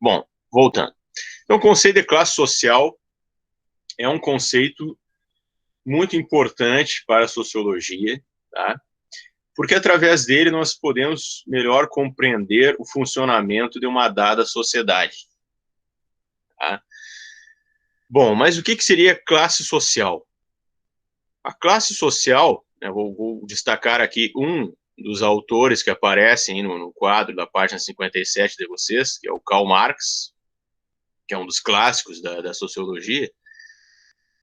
Bom, voltando. Então, o conceito de classe social é um conceito muito importante para a sociologia, tá? Porque através dele nós podemos melhor compreender o funcionamento de uma dada sociedade. Tá? Bom, mas o que seria classe social? A classe social, né, vou destacar aqui um dos autores que aparecem no quadro da página 57 de vocês, que é o Karl Marx, que é um dos clássicos da sociologia.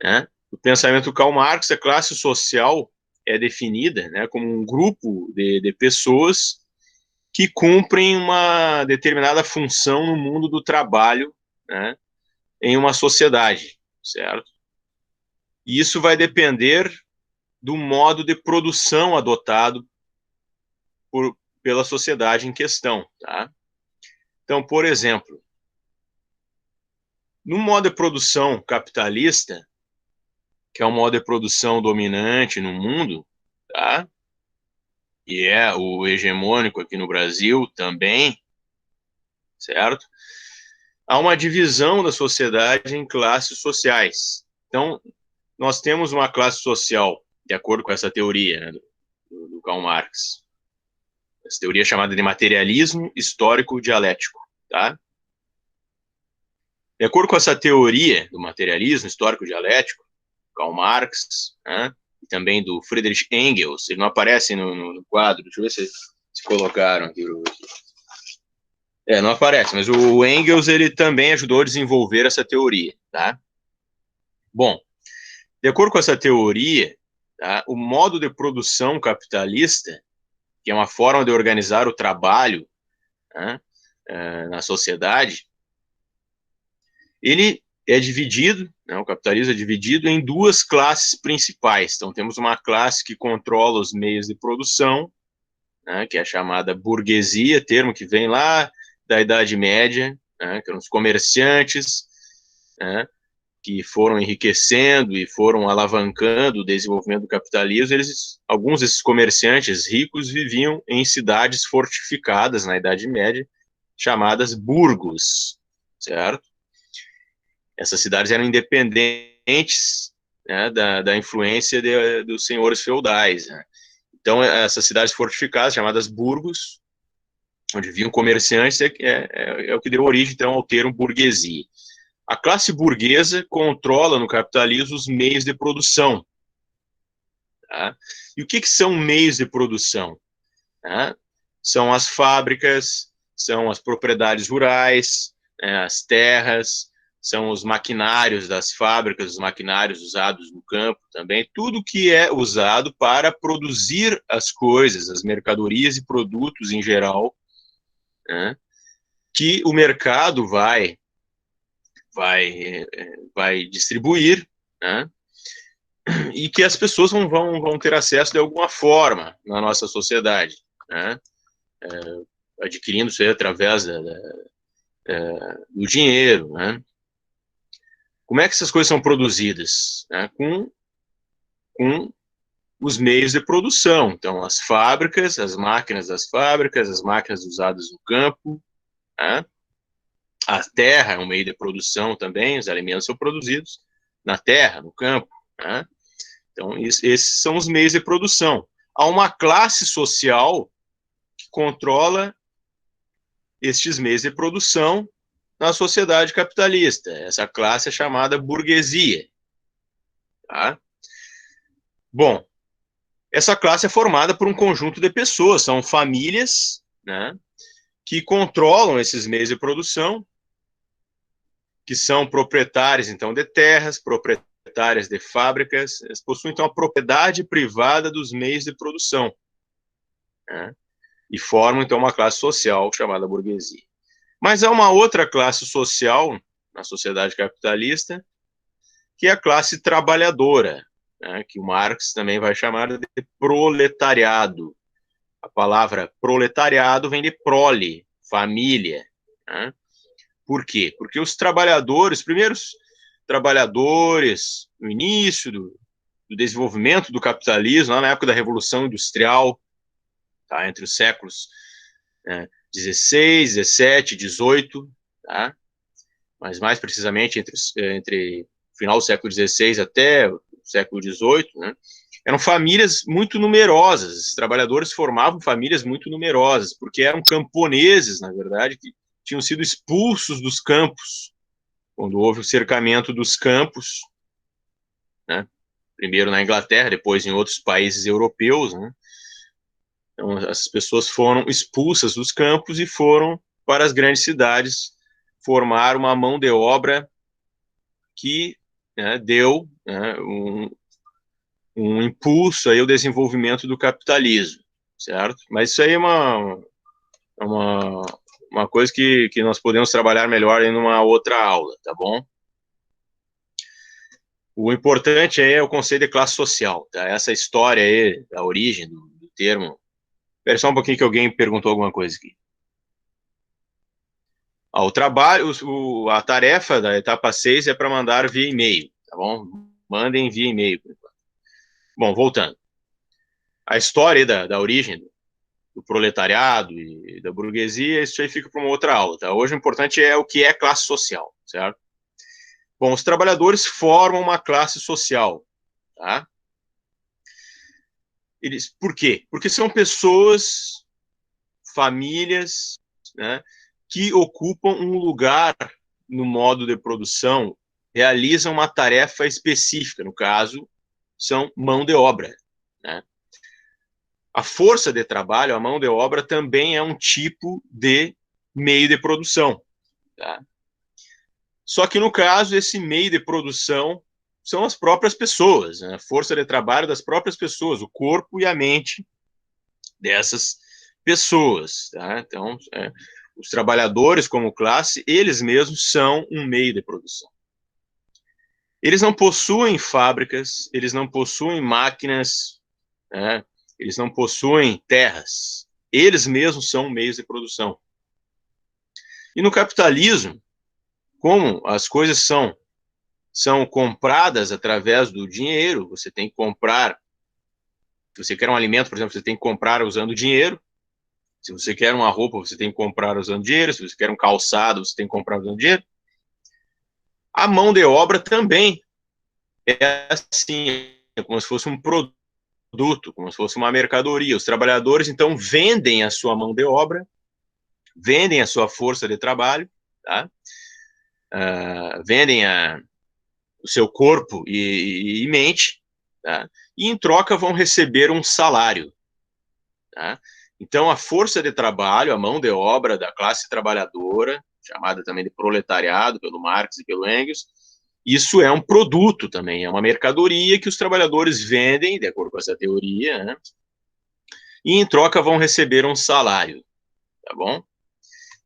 Né? O pensamento do Karl Marx, a classe social é definida, né, como um grupo de pessoas que cumprem uma determinada função no mundo do trabalho, né, em uma sociedade, certo? E isso vai depender do modo de produção adotado pela sociedade em questão, tá? Então, por exemplo, no modo de produção capitalista, que é o modo de produção dominante no mundo, tá? E é o hegemônico aqui no Brasil também, certo? Há uma divisão da sociedade em classes sociais. Então, nós temos uma classe social, de acordo com essa teoria, né, do Karl Marx. Essa teoria é chamada de materialismo histórico dialético, tá? De acordo com essa teoria do materialismo histórico dialético, Karl Marx, né, e também do Friedrich Engels, ele não aparece no quadro, deixa eu ver se colocaram aqui. Não aparece, mas o Engels ele também ajudou a desenvolver essa teoria, tá? Bom, de acordo com essa teoria, tá, o modo de produção capitalista, que é uma forma de organizar o trabalho, né, na sociedade, ele é dividido, né, o capitalismo é dividido em duas classes principais. Então, temos uma classe que controla os meios de produção, né, que é a chamada burguesia, termo que vem lá da Idade Média, né, que eram os comerciantes, né, que foram enriquecendo e foram alavancando o desenvolvimento do capitalismo. Alguns desses comerciantes ricos viviam em cidades fortificadas na Idade Média, chamadas burgos, certo? Essas cidades eram independentes, né, da influência dos senhores feudais. Né? Então, essas cidades fortificadas, chamadas burgos, onde viviam comerciantes, é o que deu origem, então, ao termo burguesia. A classe burguesa controla no capitalismo os meios de produção. Tá? E o que são meios de produção? Tá? São as fábricas, são as propriedades rurais, né, as terras, são os maquinários das fábricas, os maquinários usados no campo também, tudo que é usado para produzir as coisas, as mercadorias e produtos em geral, né, que o mercado vai distribuir, né, e que as pessoas vão ter acesso de alguma forma na nossa sociedade, né, adquirindo isso através do dinheiro, né. Como é que essas coisas são produzidas? Né? Com os meios de produção. Então, as fábricas, as máquinas das fábricas, as máquinas usadas no campo, né? A terra é um meio de produção também, os alimentos são produzidos na terra, no campo. Né? Então, esses são os meios de produção. Há uma classe social que controla estes meios de produção na sociedade capitalista. Essa classe é chamada burguesia. Tá? Bom, essa classe é formada por um conjunto de pessoas, são famílias, né, que controlam esses meios de produção, que são proprietários, então, de terras, proprietárias de fábricas, eles possuem, então, a propriedade privada dos meios de produção, né, e formam, então, uma classe social chamada burguesia. Mas há uma outra classe social na sociedade capitalista, que é a classe trabalhadora, né, que o Marx também vai chamar de proletariado. A palavra proletariado vem de prole, família. Né? Por quê? Porque os trabalhadores, primeiros trabalhadores, no início do desenvolvimento do capitalismo, lá na época da Revolução Industrial, tá, entre os séculos 16, 17, 18, tá? Mas mais precisamente entre o final do século XVI até o século XVIII, né? Eram famílias muito numerosas, os trabalhadores formavam famílias muito numerosas, porque eram camponeses, na verdade, que tinham sido expulsos dos campos, quando houve o cercamento dos campos, né? Primeiro na Inglaterra, depois em outros países europeus, né? Então, as pessoas foram expulsas dos campos e foram para as grandes cidades formar uma mão de obra que, né, deu, né, um impulso aí ao desenvolvimento do capitalismo, certo? Mas isso aí é uma, uma coisa que nós podemos trabalhar melhor em uma outra aula, tá bom? O importante aí é o conceito de classe social, tá? Essa história aí, da origem do termo. Espera só um pouquinho que alguém perguntou alguma coisa aqui. O trabalho, a tarefa da etapa 6 é para mandar via e-mail, tá bom? Mandem via e-mail. Bom, voltando. A história da origem do proletariado e da burguesia, isso aí fica para uma outra aula, tá? Hoje o importante é o que é classe social, certo? Bom, os trabalhadores formam uma classe social, tá? Por quê? Porque são pessoas, famílias, né, que ocupam um lugar no modo de produção, realizam uma tarefa específica, no caso, são mão de obra, né? A força de trabalho, a mão de obra, também é um tipo de meio de produção, tá? Só que, no caso, esse meio de produção são as próprias pessoas, né? A força de trabalho das próprias pessoas, o corpo e a mente dessas pessoas, tá? Então, os trabalhadores, como classe, eles mesmos são um meio de produção. Eles não possuem fábricas, eles não possuem máquinas, né? Eles não possuem terras. Eles mesmos são meios de produção. E no capitalismo, como as coisas são compradas através do dinheiro, você tem que comprar, se você quer um alimento, por exemplo, você tem que comprar usando dinheiro. Se você quer uma roupa, você tem que comprar usando dinheiro. Se você quer um calçado, você tem que comprar usando dinheiro. A mão de obra também é assim, é como se fosse um produto, como se fosse uma mercadoria. Os trabalhadores, então, vendem a sua mão de obra, vendem a sua força de trabalho, tá? Vendem o seu corpo e mente, tá? E em troca vão receber um salário, tá? Então, a força de trabalho, a mão de obra da classe trabalhadora, chamada também de proletariado pelo Marx e pelo Engels, isso é um produto também, é uma mercadoria que os trabalhadores vendem, de acordo com essa teoria, né? E em troca vão receber um salário, tá bom?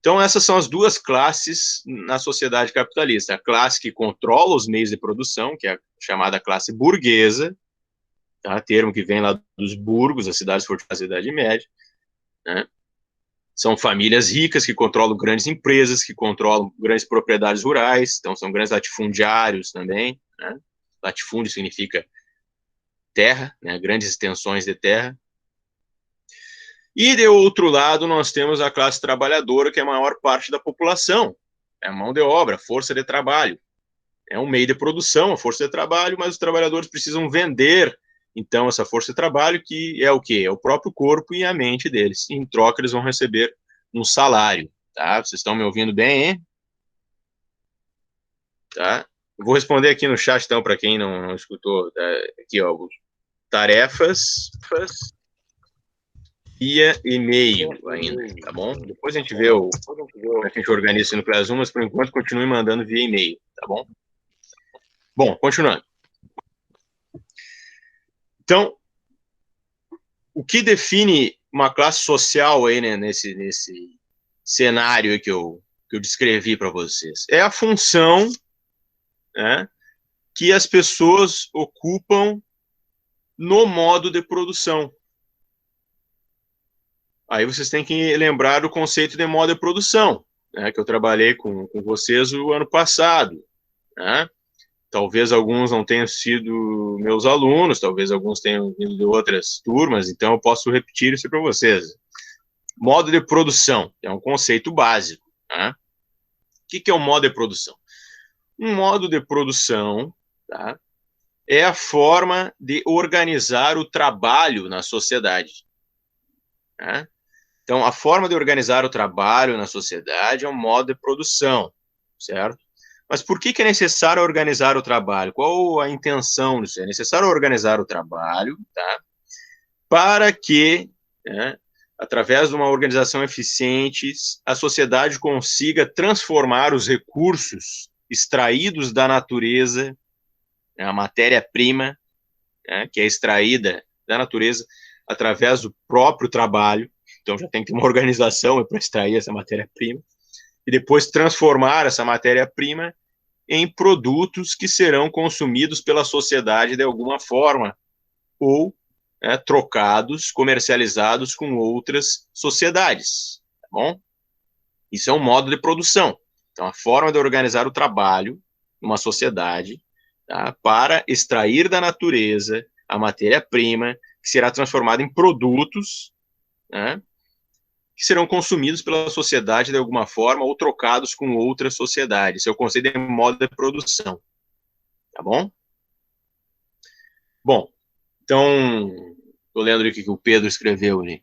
Então, essas são as duas classes na sociedade capitalista. A classe que controla os meios de produção, que é a chamada classe burguesa, tá? Termo que vem lá dos burgos, as cidades fortificadas da Idade Média, né? São famílias ricas que controlam grandes empresas, que controlam grandes propriedades rurais, então são grandes latifundiários também, né? Latifúndio significa terra, né? Grandes extensões de terra. E, de outro lado, nós temos a classe trabalhadora, que é a maior parte da população. É a mão de obra, força de trabalho. É um meio de produção, a força de trabalho, mas os trabalhadores precisam vender, então, essa força de trabalho, que é o quê? É o próprio corpo e a mente deles. Em troca, eles vão receber um salário, tá? Vocês estão me ouvindo bem, hein? Tá? Eu vou responder aqui no chat, então, para quem não escutou. Tá? Aqui, ó, tarefas via e-mail ainda, tá bom? Depois a gente vê como é que a gente organiza isso no Classroom, mas por enquanto continue mandando via e-mail, tá bom? Bom, continuando. Então, o que define uma classe social aí, né, nesse cenário aí que eu descrevi para vocês? É a função, né, que as pessoas ocupam no modo de produção. Aí vocês têm que lembrar do conceito de modo de produção, né, que eu trabalhei com vocês o ano passado, né? Talvez alguns não tenham sido meus alunos, talvez alguns tenham vindo de outras turmas, então eu posso repetir isso para vocês. Modo de produção é um conceito básico, né? que é um modo de produção? Um modo de produção, tá, é a forma de organizar o trabalho na sociedade. Né? Então, a forma de organizar o trabalho na sociedade é um modo de produção, certo? Mas por que é necessário organizar o trabalho? Qual a intenção disso? É necessário organizar o trabalho, tá? Para que, né, através de uma organização eficiente, a sociedade consiga transformar os recursos extraídos da natureza, né, a matéria-prima, né, que é extraída da natureza através do próprio trabalho. Então já tem que ter uma organização para extrair essa matéria-prima e depois transformar essa matéria-prima em produtos que serão consumidos pela sociedade de alguma forma ou, né, trocados, comercializados com outras sociedades, tá bom? Isso é um modo de produção. Então, a forma de organizar o trabalho numa sociedade, tá, para extrair da natureza a matéria-prima que será transformada em produtos, né, que serão consumidos pela sociedade de alguma forma ou trocados com outras sociedades. Esse é o conceito de modo de produção, tá bom? Bom, então, estou lendo o que o Pedro escreveu ali.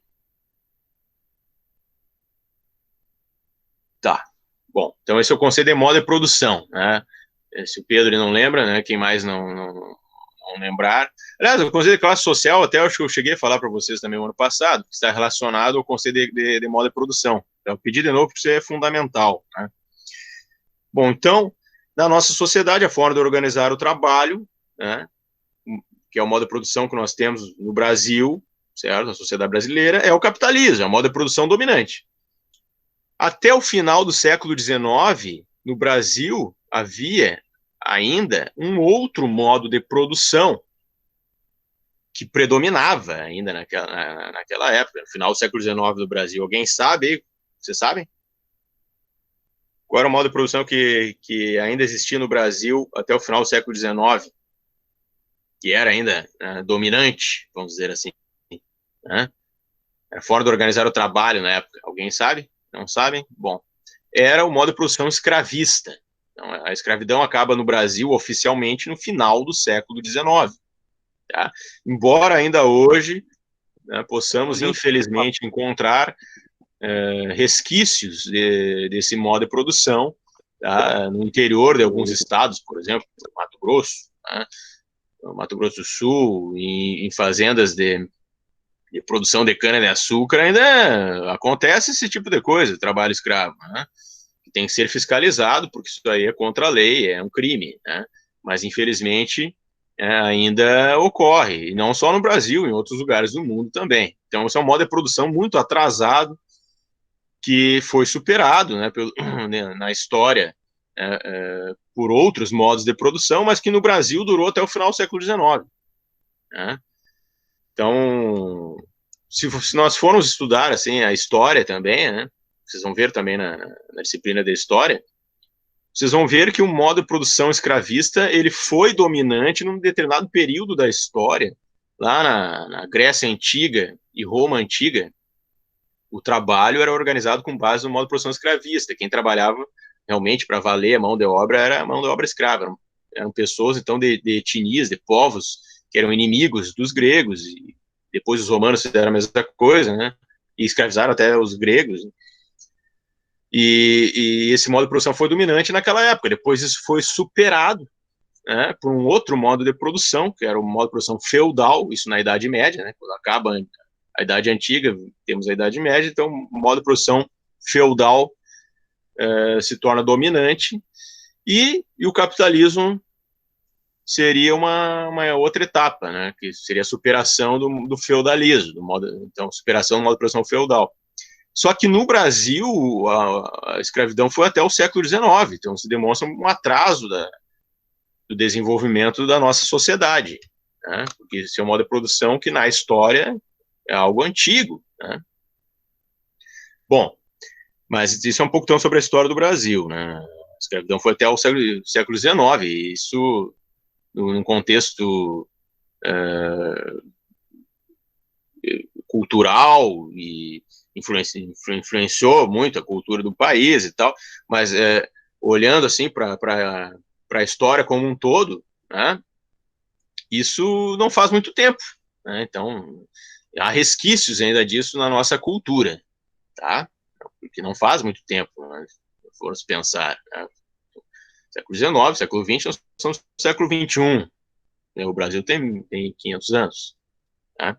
Tá, bom, então esse é o conceito de modo de produção, né? Se o Pedro não lembra, né, quem mais não lembrar. Aliás, o conceito de classe social, até acho que eu cheguei a falar para vocês também no ano passado, que está relacionado ao conceito de modo de produção. Então, eu pedi de novo porque isso é fundamental, né? Bom, então, na nossa sociedade, a forma de organizar o trabalho, né, que é o modo de produção que nós temos no Brasil, certo? A sociedade brasileira, é o capitalismo, é o modo de produção dominante. Até o final do século XIX, no Brasil, havia ainda um outro modo de produção que predominava ainda naquela época, no final do século XIX do Brasil. Alguém sabe? Vocês sabem? Qual era o modo de produção que ainda existia no Brasil até o final do século XIX, que era ainda dominante, vamos dizer assim, né? Era forma de organizar o trabalho na época. Alguém sabe? Não sabem? Bom, era o modo de produção escravista. Então, a escravidão acaba no Brasil oficialmente no final do século XIX. Tá? Embora ainda hoje, né, possamos, infelizmente, encontrar resquícios desse modo de produção, tá, no interior de alguns estados, por exemplo, Mato Grosso, né, Mato Grosso do Sul, em fazendas de produção de cana-de-açúcar, ainda acontece esse tipo de coisa, trabalho escravo, né, que tem que ser fiscalizado, porque isso aí é contra a lei, é um crime, né, mas infelizmente ainda ocorre, e não só no Brasil, em outros lugares do mundo também. Então, esse é um modo de produção muito atrasado, que foi superado, né, na história por outros modos de produção, mas que no Brasil durou até o final do século XIX. Né? Então, se nós formos estudar assim a história também, né, vocês vão ver também na disciplina de história, vocês vão ver que o modo de produção escravista ele foi dominante num determinado período da história, lá na Grécia Antiga e Roma Antiga. O trabalho era organizado com base no modo de produção escravista. Quem trabalhava realmente para valer a mão de obra era a mão de obra escrava. Eram pessoas, então, de etnias, de povos que eram inimigos dos gregos. E depois os romanos fizeram a mesma coisa, né? E escravizaram até os gregos. E esse modo de produção foi dominante naquela época. Depois isso foi superado, né, por um outro modo de produção, que era o modo de produção feudal, isso na Idade Média, né? Quando acaba a Idade Antiga, temos a Idade Média, então o modo de produção feudal se torna dominante, e o capitalismo seria uma outra etapa, né, que seria a superação do feudalismo, então, superação do modo de produção feudal. Só que no Brasil, a escravidão foi até o século XIX, então se demonstra um atraso do desenvolvimento da nossa sociedade, né, porque esse é um modo de produção que na história é algo antigo, né? Bom, mas isso é um pouco então sobre a história do Brasil, né? A escravidão foi até o século XIX, e isso num contexto cultural e influenciou muito a cultura do país e tal, mas olhando assim para a história como um todo, né, isso não faz muito tempo, né, então há resquícios ainda disso na nossa cultura, tá? Porque não faz muito tempo, né, se formos pensar, né? Século XIX, século XX, nós estamos no século XXI, né? O Brasil tem 500 anos, né?